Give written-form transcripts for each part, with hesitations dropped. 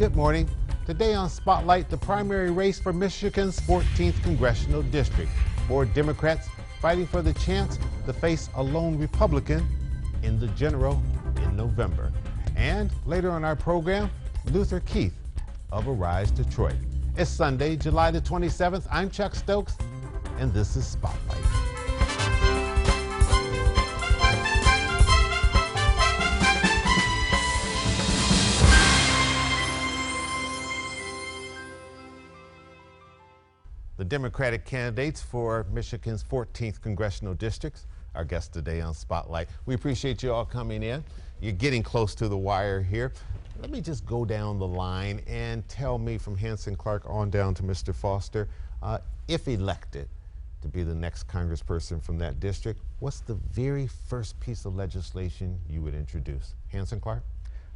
Good morning. Today on Spotlight, the primary race for Michigan's 14th Congressional District. 4 Democrats fighting for the chance to face a lone Republican in the general in November. And later on our program, Luther Keith of Arise Detroit. It's Sunday, July the 27th. I'm Chuck Stokes, and this is Spotlight. The Democratic candidates for Michigan's 14th Congressional District, our guest today on Spotlight. We appreciate you all coming in. You're getting close to the wire here. Let me just go down the line and tell me from Hanson Clark on down to Mr. Foster, if elected to be the next congressperson from that district, what's the very first piece of legislation you would introduce? Hanson Clark?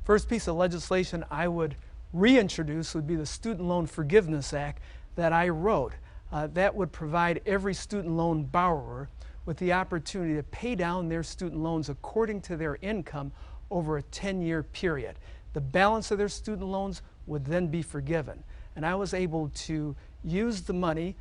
First piece of legislation I would reintroduce would be the Student Loan Forgiveness Act that I wrote. That would provide every student loan borrower with the opportunity to pay down their student loans according to their income over a 10-year period. The balance of their student loans would then be forgiven. And I was able to use the money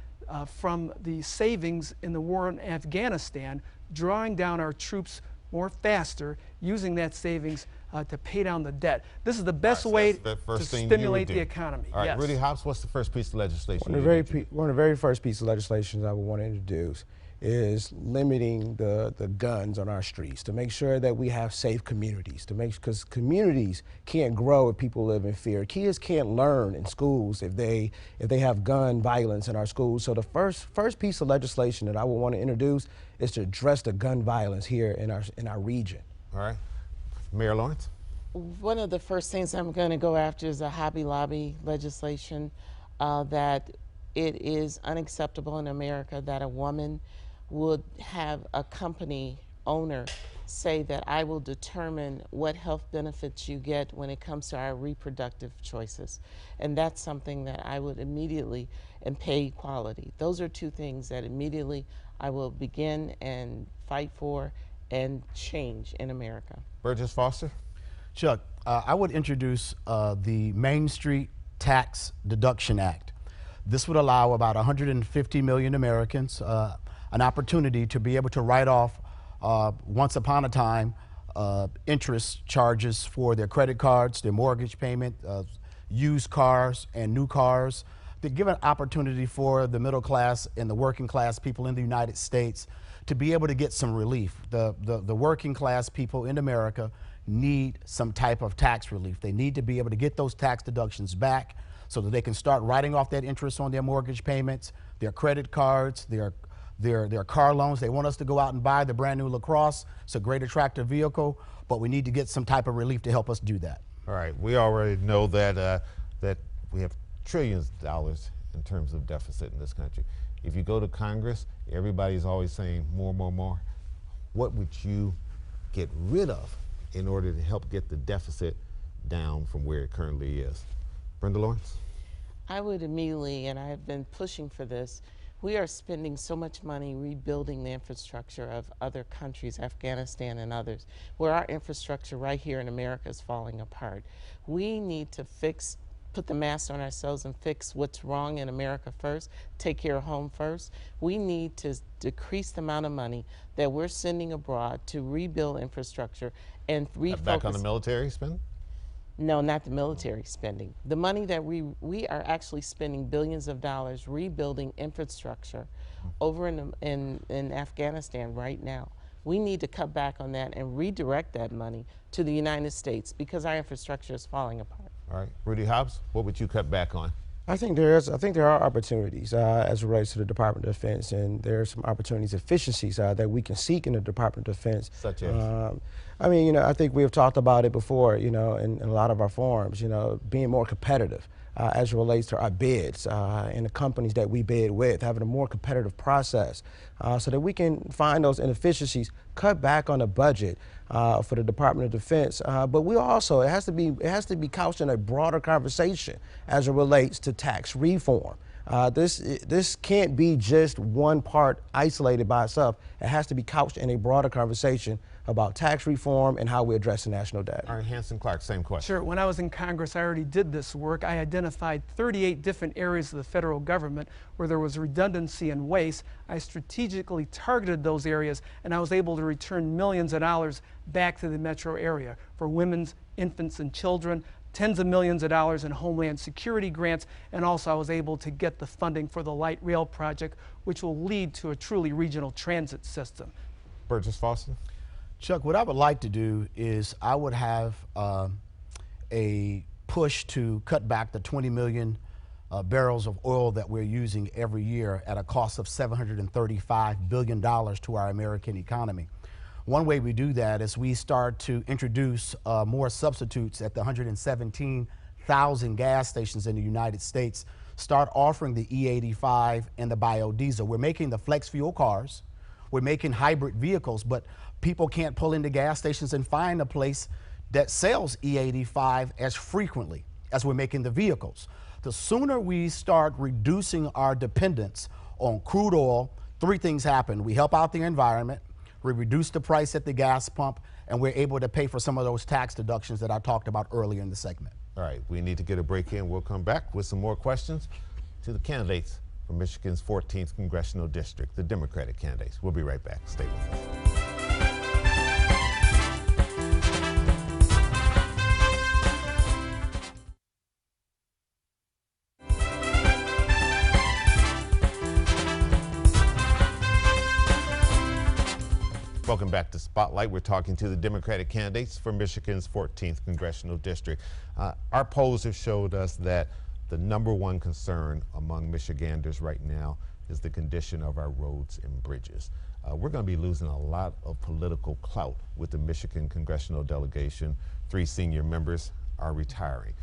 from the savings in the war in Afghanistan, drawing down our troops more faster, using that savings to pay down the debt. This is the best way to stimulate the economy. All right, yes. Rudy Hobbs, what's the first piece of legislation? One of the very first pieces of legislation I would want to introduce is limiting the guns on our streets, to make sure that we have safe communities, because communities can't grow if people live in fear. Kids can't learn in schools if they have gun violence in our schools. So the first piece of legislation that I would want to introduce is to address the gun violence here in our region. All right. Mayor Lawrence? One of the first things I'm going to go after is a Hobby Lobby legislation, that it is unacceptable in America that a woman would have a company owner say that I will determine what health benefits you get when it comes to our reproductive choices. And that's something that I would immediately, and pay equality. Those are two things that immediately I will begin and fight for and change in America. Burgess Foster? Chuck, I would introduce the Main Street Tax Deduction Act. This would allow about 150 million Americans an opportunity to be able to write off once upon a time interest charges for their credit cards, their mortgage payment, used cars and new cars. To give an opportunity for the middle class and the working class people in the United States to be able to get some relief. The working class people in America need some type of tax relief. They need to be able to get those tax deductions back so that they can start writing off that interest on their mortgage payments, their credit cards, their car loans. They want us to go out and buy the brand new LaCrosse. It's a great attractive vehicle, but we need to get some type of relief to help us do that. All right, we already know that that we have trillions of dollars in terms of deficit in this country. If you go to Congress, everybody's always saying more, more, more. What would you get rid of in order to help get the deficit down from where it currently is? Brenda Lawrence? I would immediately, and I have been pushing for this, we are spending so much money rebuilding the infrastructure of other countries, Afghanistan and others, where our infrastructure right here in America is falling apart. We need to put the mask on ourselves and fix what's wrong in America first, take care of home first. We need to decrease the amount of money that we're sending abroad to rebuild infrastructure and refocus. Back on the military spend? No, not the military spending. The money that we are actually spending billions of dollars rebuilding infrastructure over in Afghanistan right now. We need to cut back on that and redirect that money to the United States because our infrastructure is falling apart. All right, Rudy Hobbs, what would you cut back on? I think there are opportunities as it relates to the Department of Defense, and there are some opportunities, efficiencies that we can seek in the Department of Defense. Such as? I mean, I think we've talked about it before, in a lot of our forums, being more competitive as it relates to our bids and the companies that we bid with, having a more competitive process so that we can find those inefficiencies, cut back on the budget for the Department of Defense. But we also, it has to be couched in a broader conversation as it relates to tax reform. This can't be just one part isolated by itself. It has to be couched in a broader conversation about tax reform and how we address the national debt. All right, Hanson Clark, same question. Sure. When I was in Congress, I already did this work. I identified 38 different areas of the federal government where there was redundancy and waste. I strategically targeted those areas, and I was able to return millions of dollars back to the metro area for women's, infants, and children, tens of millions of dollars in Homeland Security grants, and also I was able to get the funding for the light rail project, which will lead to a truly regional transit system. Burgess Foster? Chuck, what I would like to do is I would have a push to cut back the 20 million barrels of oil that we're using every year at a cost of $735 billion to our American economy. One way we do that is we start to introduce more substitutes at the 117,000 gas stations in the United States, start offering the E85 and the biodiesel. We're making the flex fuel cars, we're making hybrid vehicles, but people can't pull into gas stations and find a place that sells E85 as frequently as we're making the vehicles. The sooner we start reducing our dependence on crude oil, three things happen. We help out the environment, we reduce the price at the gas pump, and we're able to pay for some of those tax deductions that I talked about earlier in the segment. All right, we need to get a break in. We'll come back with some more questions to the candidates for Michigan's 14th Congressional District, the Democratic candidates. We'll be right back. Stay with us. Welcome back to Spotlight. We're talking to the Democratic candidates for Michigan's 14th Congressional District. Our polls have showed us that the #1 concern among Michiganders right now is the condition of our roads and bridges. We're going to be losing a lot of political clout with the Michigan congressional delegation. 3 senior members are retiring.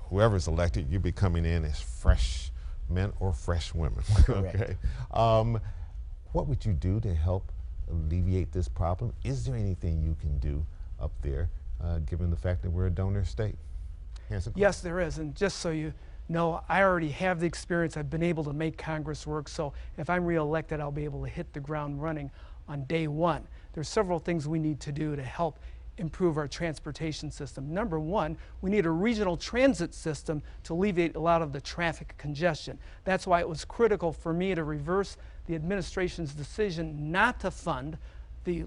Whoever's elected, you'll be coming in as fresh men or fresh women. Okay. What would you do to help alleviate this problem? Is there anything you can do up there, given the fact that we're a donor state? Hanson? Yes, there is. And just so you know, I already have the experience. I've been able to make Congress work. So if I'm reelected, I'll be able to hit the ground running on day one. There's several things we need to do to help improve our transportation system. #1, we need a regional transit system to alleviate a lot of the traffic congestion. That's why it was critical for me to reverse the administration's decision not to fund the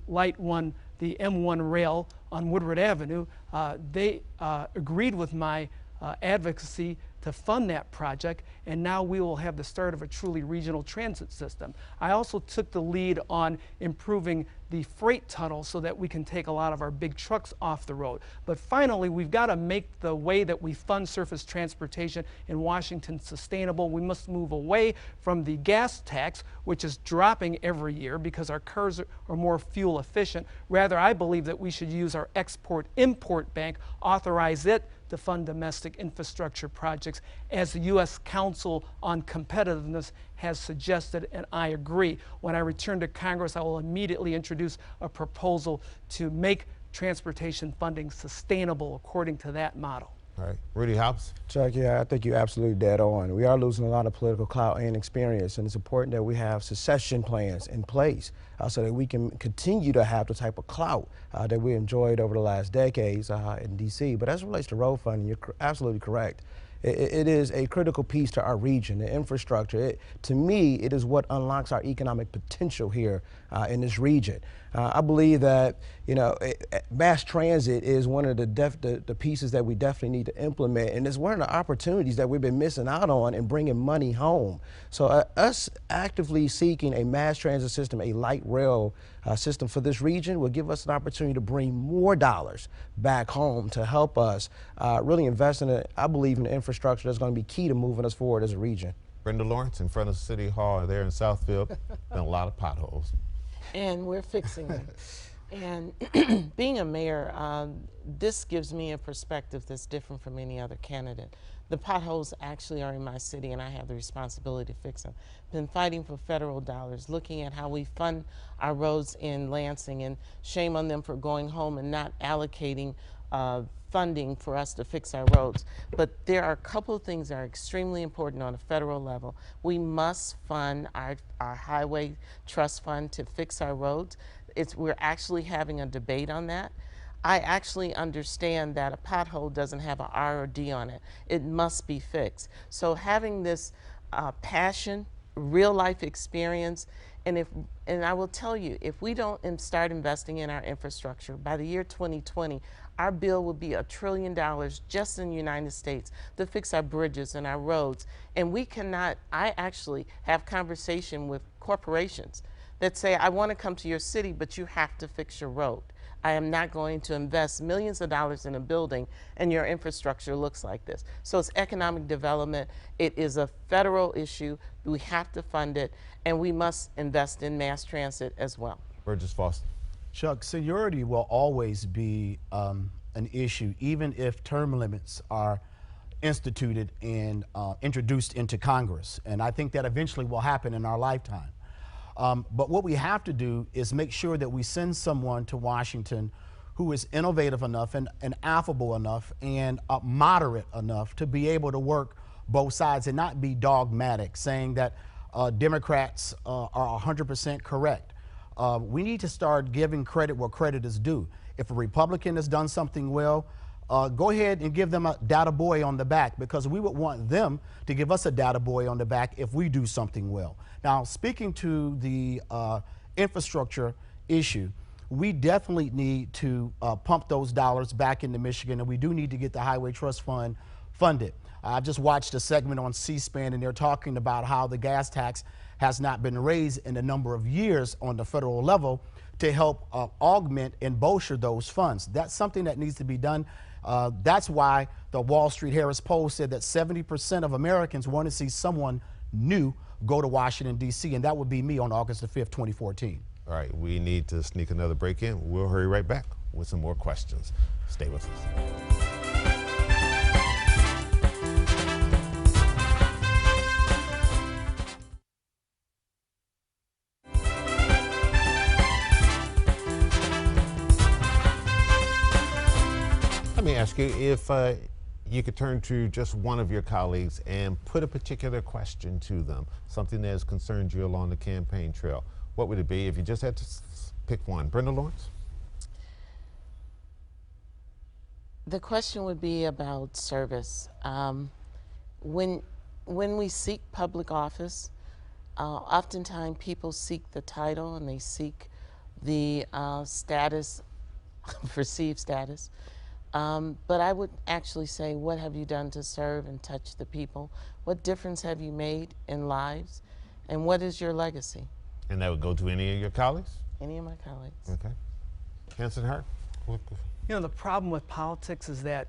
the M1 rail on Woodward Avenue. They agreed with my advocacy to fund that project, and now we will have the start of a truly regional transit system. I also took the lead on improving the freight tunnel so that we can take a lot of our big trucks off the road. But finally, we've got to make the way that we fund surface transportation in Washington sustainable. We must move away from the gas tax, which is dropping every year because our cars are more fuel efficient. Rather, I believe that we should use our Export-Import Bank, authorize it to fund domestic infrastructure projects, as the U.S. Council on Competitiveness has suggested, and I agree. When I return to Congress, I will immediately introduce a proposal to make transportation funding sustainable according to that model. All right, Rudy Hobbs. Chuck, yeah, I think you're absolutely dead on. We are losing a lot of political clout and experience, and it's important that we have succession plans in place so that we can continue to have the type of clout that we enjoyed over the last decades in D.C. But as it relates to road funding, you're absolutely correct. It is a critical piece to our region, the infrastructure. To me, it is what unlocks our economic potential here in this region. I believe that, you know, mass transit is one of the pieces that we definitely need to implement, and it's one of the opportunities that we've been missing out on in bringing money home. So us actively seeking a mass transit system, a light rail system for this region will give us an opportunity to bring more dollars back home to help us really invest in it. I believe in the infrastructure that's going to be key to moving us forward as a region. Brenda Lawrence, in front of City Hall there in Southfield, been a lot of potholes. And we're fixing them. And being a mayor, this gives me a perspective that's different from any other candidate. The potholes actually are in my city, and I have the responsibility to fix them. Been fighting for federal dollars, looking at how we fund our roads in Lansing, and shame on them for going home and not allocating funding for us to fix our roads. But there are a couple of things that are extremely important on a federal level. We must fund our highway trust fund to fix our roads. we're actually having a debate on that. I actually understand that a pothole doesn't have an R or D on it. It must be fixed. So having this passion, real life experience, and I will tell you, if we don't start investing in our infrastructure, by the year 2020, our bill will be $1 trillion just in the United States to fix our bridges and our roads. And we cannot, I actually have conversation with corporations that say, I want to come to your city, but you have to fix your road. I am not going to invest millions of dollars in a building and your infrastructure looks like this. So it's economic development. It is a federal issue. We have to fund it, and we must invest in mass transit as well. Burgess Foster. Chuck, seniority will always be an issue, even if term limits are instituted and introduced into Congress. And I think that eventually will happen in our lifetime. But what we have to do is make sure that we send someone to Washington who is innovative enough and affable enough and moderate enough to be able to work both sides and not be dogmatic, saying that Democrats are 100% correct. We need to start giving credit where credit is due. If a Republican has done something well, go ahead and give them a data boy on the back, because we would want them to give us a data boy on the back if we do something well. Now, speaking to the infrastructure issue, we definitely need to pump those dollars back into Michigan, and we do need to get the Highway Trust Fund funded. I just watched a segment on C-SPAN, and they're talking about how the gas tax has not been raised in a number of years on the federal level to help augment and bolster those funds. That's something that needs to be done. That's why the Wall Street Harris poll said that 70% of Americans want to see someone new go to Washington, D.C., and that would be me on August the 5th, 2014. All right, we need to sneak another break in. We'll hurry right back with some more questions. Stay with us. Let me ask you, if you could turn to just one of your colleagues and put a particular question to them, something that has concerned you along the campaign trail, what would it be if you just had to pick one? Brenda Lawrence? The question would be about service. When we seek public office, oftentimes people seek the title and they seek the status, perceived status. But I would actually say, what have you done to serve and touch the people? What difference have you made in lives? And what is your legacy? And that would go to any of your colleagues? Any of my colleagues. Okay. Hanson Hart? You know, the problem with politics is that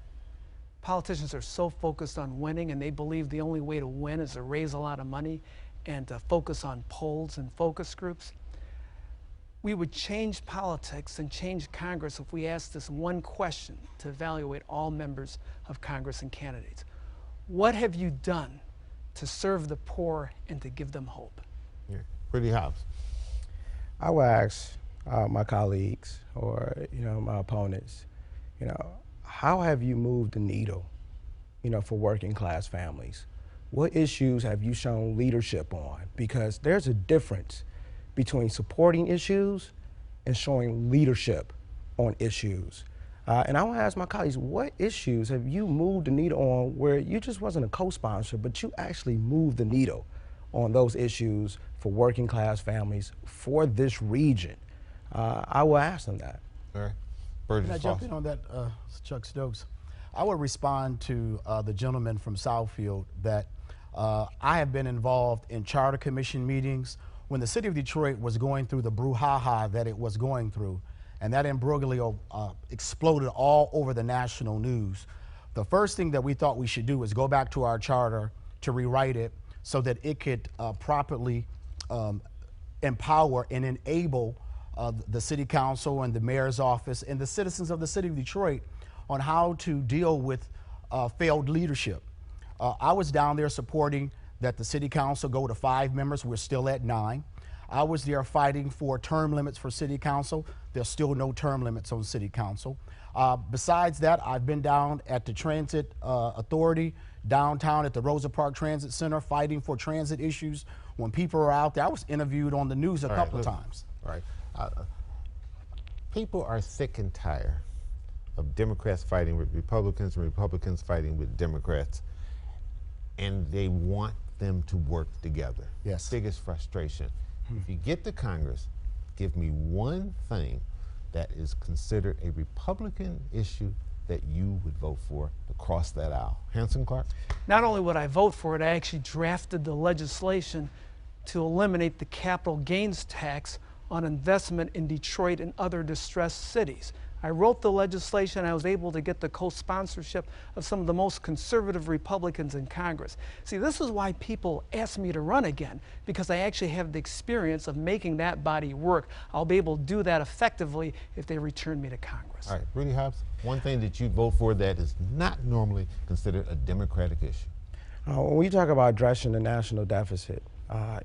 politicians are so focused on winning, and they believe the only way to win is to raise a lot of money and to focus on polls and focus groups. We would change politics and change Congress if we asked this one question to evaluate all members of Congress and candidates. What have you done to serve the poor and to give them hope? Yeah. Rudy Hobbs. I would ask my colleagues or, my opponents, how have you moved the needle, for working class families? What issues have you shown leadership on? Because there's a difference between supporting issues and showing leadership on issues. And I want to ask my colleagues, what issues have you moved the needle on where you just wasn't a co-sponsor, but you actually moved the needle on those issues for working class families for this region? I will ask them that. All right. Burgess Can I jump in on that, Chuck Stokes? I would respond to the gentleman from Southfield that I have been involved in charter commission meetings when the city of Detroit was going through the brouhaha that it was going through, and that imbroglio exploded all over the national news. The first thing that we thought we should do is go back to our charter to rewrite it so that it could properly empower and enable the city council and the mayor's office and the citizens of the city of Detroit on how to deal with failed leadership. I was down there supporting that the city council go to 5 members. We're still at 9. I was there fighting for term limits for city council. There's still no term limits on city council. Besides that, I've been down at the Transit Authority, downtown at the Rosa Parks Transit Center, fighting for transit issues when people are out there. I was interviewed on the news a couple of times. All right. People are sick and tired of Democrats fighting with Republicans and Republicans fighting with Democrats, and they want them to work together. Yes. Biggest frustration. If you get to Congress, give me one thing that is considered a Republican issue that you would vote for to cross that aisle. Hanson Clark? Not only would I vote for it, I actually drafted the legislation to eliminate the capital gains tax on investment in Detroit and other distressed cities. I wrote the legislation. I was able to get the co-sponsorship of some of the most conservative Republicans in Congress. See, this is why people ask me to run again, because I actually have the experience of making that body work. I'll be able to do that effectively if they return me to Congress. All right, Rudy Hobbs, one thing that you vote for that is not normally considered a Democratic issue. When we talk about addressing the national deficit,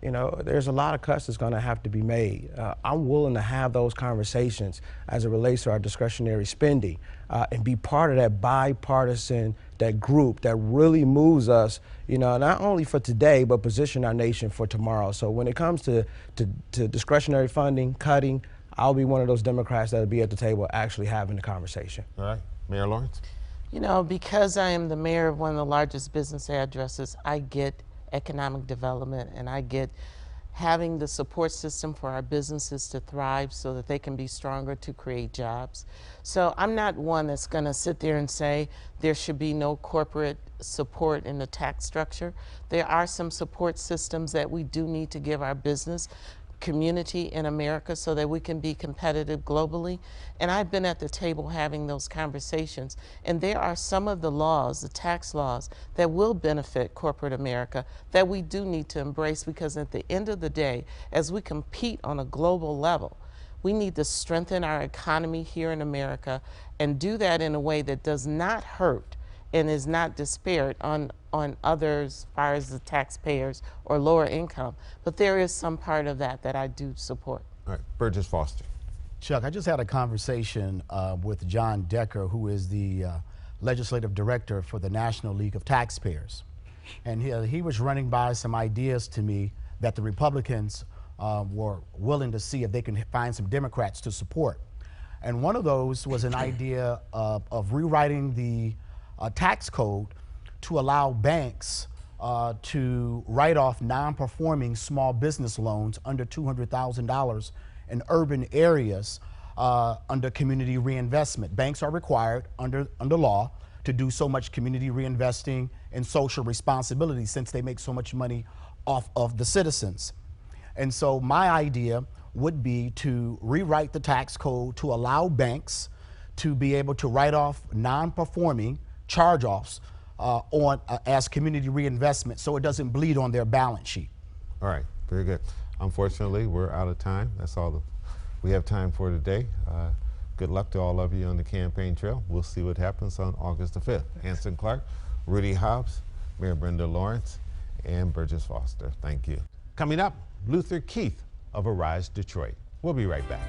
you know, there's a lot of cuts that's going to have to be made. I'm willing to have those conversations as it relates to our discretionary spending and be part of that bipartisan, that group that really moves us, you know, not only for today, but position our nation for tomorrow. So when it comes to discretionary funding, cutting, I'll be one of those Democrats that'll be at the table actually having the conversation. All right, Mayor Lawrence? You know, because I am the mayor of one of the largest business addresses, I get economic development, and I get having the support system for our businesses to thrive so that they can be stronger to create jobs. So I'm not one that's going to sit there and say there should be no corporate support in the tax structure. There are some support systems that we do need to give our business community in America so that we can be competitive globally. And I've been at the table having those conversations. And there are some of the laws, the tax laws, that will benefit corporate America that we do need to embrace, because at the end of the day, as we compete on a global level, we need to strengthen our economy here in America and do that in a way that does not hurt and is not disparate on others as far as the taxpayers or lower income. But there is some part of that that I do support. All right, Burgess Foster. Chuck, I just had a conversation with John Decker, who is the legislative director for the National League of Taxpayers. And he was running by some ideas to me that the Republicans were willing to see if they can find some Democrats to support. And one of those was an idea of rewriting the tax code to allow banks to write off non-performing small business loans under $200,000 in urban areas under community reinvestment. Banks are required under law to do so much community reinvesting and social responsibility since they make so much money off of the citizens. And so my idea would be to rewrite the tax code to allow banks to be able to write off non-performing charge-offs as community reinvestment so it doesn't bleed on their balance sheet. All right, very good. Unfortunately, we're out of time. That's all we have time for today. Good luck to all of you on the campaign trail. We'll see what happens on August the 5th. Hanson Clark, Rudy Hobbs, Mayor Brenda Lawrence, and Burgess Foster. Thank you. Coming up, Luther Keith of Arise Detroit. We'll be right back.